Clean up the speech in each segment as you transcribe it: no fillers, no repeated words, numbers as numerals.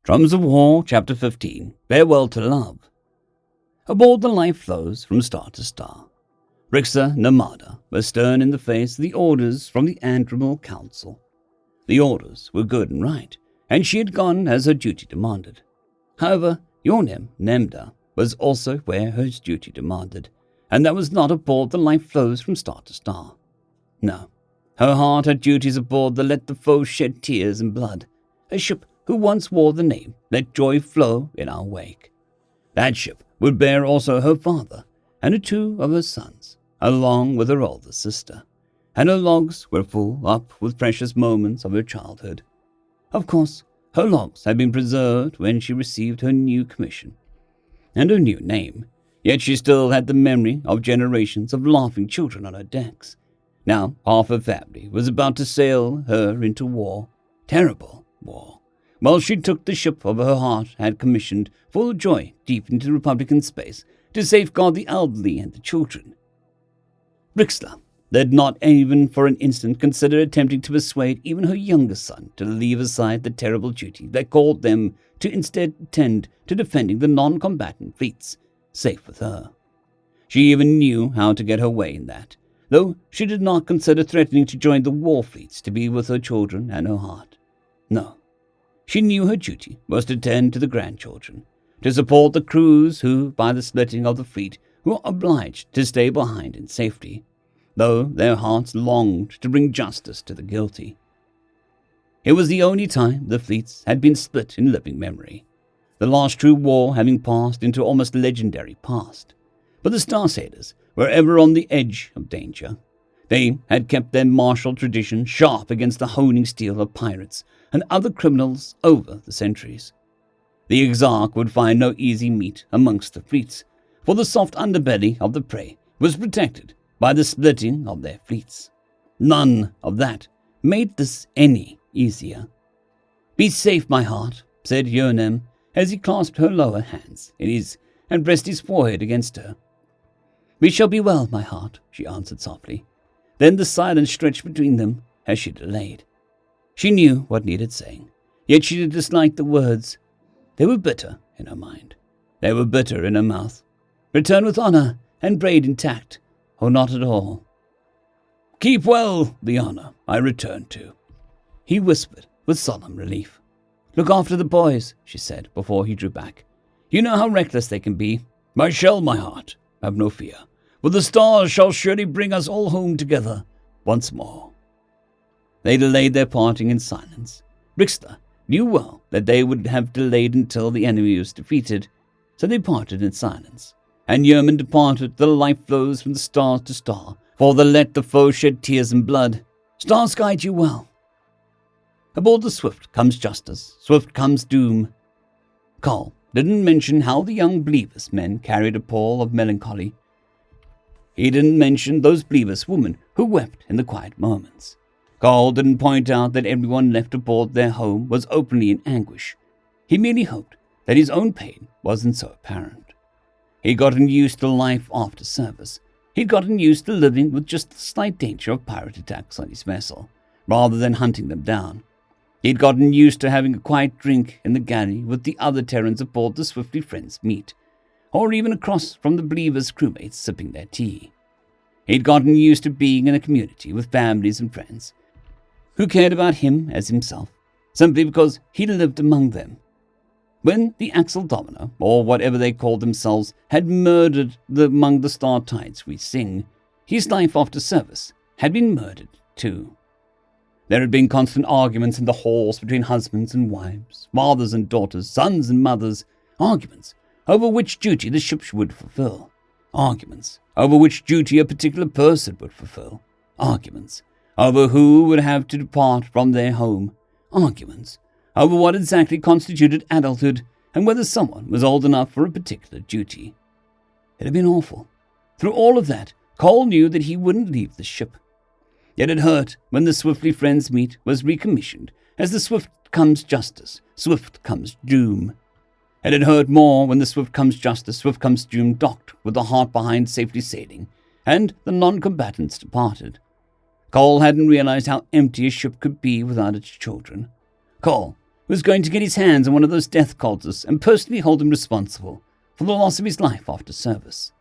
Drums of War, Chapter 15, Farewell to Love. Aboard the life flows from star to star. Brixa Namada was stern in the face of the orders from the Admiral Council. The orders were good and right, and she had gone as her duty demanded. However, Yornim Nemda was also where her duty demanded, and that was not aboard the life flows from star to star. No, her heart had duties aboard the Let the Foe Shed Tears and Blood, a ship who once wore the name Let Joy Flow in Our Wake. That ship would bear also her father and two of her sons, along with her older sister, and her logs were full up with precious moments of her childhood. Of course, her logs had been preserved when she received her new commission and her new name, yet she still had the memory of generations of laughing children on her decks. Now half her family was about to sail her into war, terrible war, while she took the ship of her heart had commissioned full of joy deep into Republican space to safeguard the elderly and the children. Brixla did not even for an instant consider attempting to persuade even her youngest son to leave aside the terrible duty that called them to instead tend to defending the non-combatant fleets, safe with her. She even knew how to get her way in that, though she did not consider threatening to join the war fleets to be with her children and her heart. No. She knew her duty was to tend to the grandchildren, to support the crews who, by the splitting of the fleet, were obliged to stay behind in safety, though their hearts longed to bring justice to the guilty. It was the only time the fleets had been split in living memory, the last true war having passed into almost legendary past. But the Starsailors were ever on the edge of danger. They had kept their martial tradition sharp against the honing steel of pirates and other criminals over the centuries. The Exarch would find no easy meat amongst the fleets, for the soft underbelly of the prey was protected by the splitting of their fleets. None of that made this any easier. "Be safe, my heart," said Yornim, as he clasped her lower hands in his and pressed his forehead against her. "We shall be well, my heart," she answered softly. Then the silence stretched between them as she delayed. She knew what needed saying, yet she disliked the words. They were bitter in her mind. They were bitter in her mouth. "Return with honor and braid intact, or not at all." "Keep well the honor I return to," he whispered with solemn relief. "Look after the boys," she said before he drew back. "You know how reckless they can be." "I shall, my heart. Have no fear. For the stars shall surely bring us all home together once more." They delayed their parting in silence. Brixla knew well that they would have delayed until the enemy was defeated, so they parted in silence. And Yerman departed, the life flows from the star to star, for the Let the Foe Shed Tears and Blood. Stars guide you well. Aboard the Swift comes justice, swift comes doom. Carl didn't mention how the young Blevis men carried a pall of melancholy. He didn't mention those Blevis women who wept in the quiet moments. Carl didn't point out that everyone left aboard their home was openly in anguish. He merely hoped that his own pain wasn't so apparent. He'd gotten used to life after service. He'd gotten used to living with just the slight danger of pirate attacks on his vessel, rather than hunting them down. He'd gotten used to having a quiet drink in the galley with the other Terrans aboard the Swiftly Friends meet, or even across from the Blevis crewmates sipping their tea. He'd gotten used to being in a community with families and friends who cared about him as himself, simply because he lived among them. When the Axel Domino, or whatever they called themselves, had murdered among the star tides we sing, his life after service had been murdered too. There had been constant arguments in the halls between husbands and wives, fathers and daughters, sons and mothers, arguments over which duty the ship would fulfill, arguments over which duty a particular person would fulfill, arguments over who would have to depart from their home, arguments over what exactly constituted adulthood and whether someone was old enough for a particular duty. It had been awful. Through all of that, Cole knew that he wouldn't leave the ship. Yet it hurt when the Swiftly Friends meet was recommissioned as the Swift Comes Justice, Swift Comes Doom. And it hurt more when the Swift Comes Justice, Swift Comes Doom docked with the heart behind safely sailing, and the non-combatants departed. Cole hadn't realized how empty a ship could be without its children. Cole was going to get his hands on one of those death cultists and personally hold him responsible for the loss of his life after service.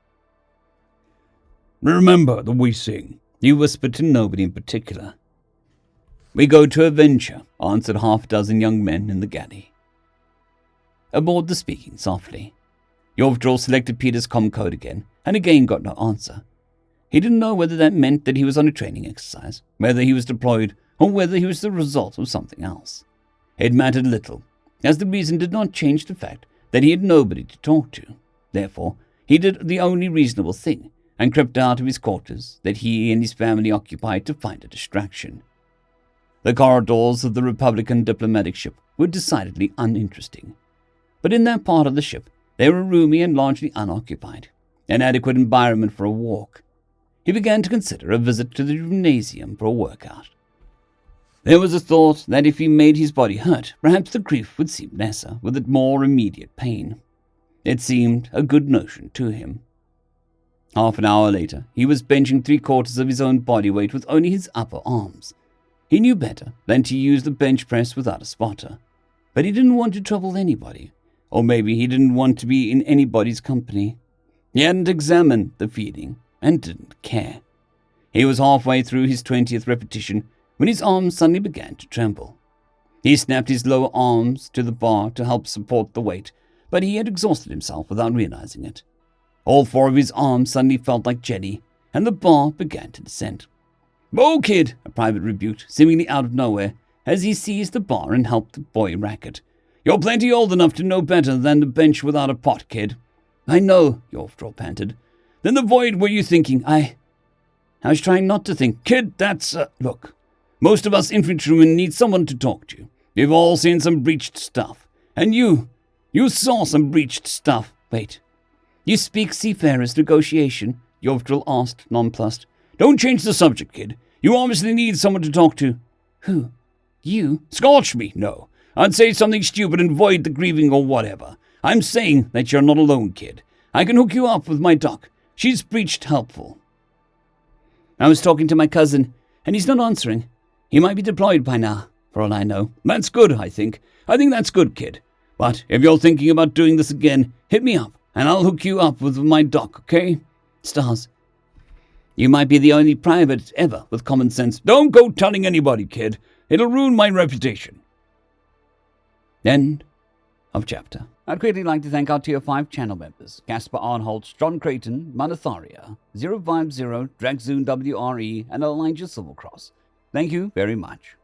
"Remember the we sing," he whispered to nobody in particular. "We go to a venture," answered half-dozen young men in the galley. Aboard the speaking softly. Yorvdral selected Peter's com code again, and again got no answer. He didn't know whether that meant that he was on a training exercise, whether he was deployed, or whether he was the result of something else. It mattered little, as the reason did not change the fact that he had nobody to talk to. Therefore, he did the only reasonable thing, and crept out of his quarters that he and his family occupied to find a distraction. The corridors of the Republican diplomatic ship were decidedly uninteresting, but in that part of the ship they were roomy and largely unoccupied, an adequate environment for a walk. He began to consider a visit to the gymnasium for a workout. There was a thought that if he made his body hurt, perhaps the grief would seem lesser, with it more immediate pain. It seemed a good notion to him. Half an hour later, he was benching 3/4 of his own body weight with only his upper arms. He knew better than to use the bench press without a spotter, but he didn't want to trouble anybody, or maybe he didn't want to be in anybody's company. He hadn't examined the feeling and didn't care. He was halfway through his 20th repetition when his arms suddenly began to tremble. He snapped his lower arms to the bar to help support the weight, but he had exhausted himself without realizing it. All 4 of his arms suddenly felt like jelly, and the bar began to descend. "Whoa, kid," a private rebuked, seemingly out of nowhere, as he seized the bar and helped the boy rack it. "You're plenty old enough to know better than to bench without a pot, kid." "I know," Yorvdral panted. "Then the void were you thinking? I was trying not to think." "Kid, that's, look, most of us infantrymen need someone to talk to. We've all seen some breached stuff. And you saw some breached stuff." "Wait, you speak seafarers' negotiation?" Yorvdral asked, nonplussed. "Don't change the subject, kid. You obviously need someone to talk to." "Who? You?" "Scorch me, no. I'd say something stupid and void the grieving or whatever. I'm saying that you're not alone, kid. I can hook you up with my doc. She's breached helpful." "I was talking to my cousin, and he's not answering. He might be deployed by now, for all I know." "That's good, I think. I think that's good, kid. But if you're thinking about doing this again, hit me up, and I'll hook you up with my doc, okay?" "Stars, you might be the only private ever with common sense." "Don't go telling anybody, kid. It'll ruin my reputation." End of chapter. I'd greatly like to thank our Tier 5 channel members, Casper Arnholtz, John Creighton, Manatharia, 050, Dragzoon WRE, and Elijah Silvercross. Thank you very much.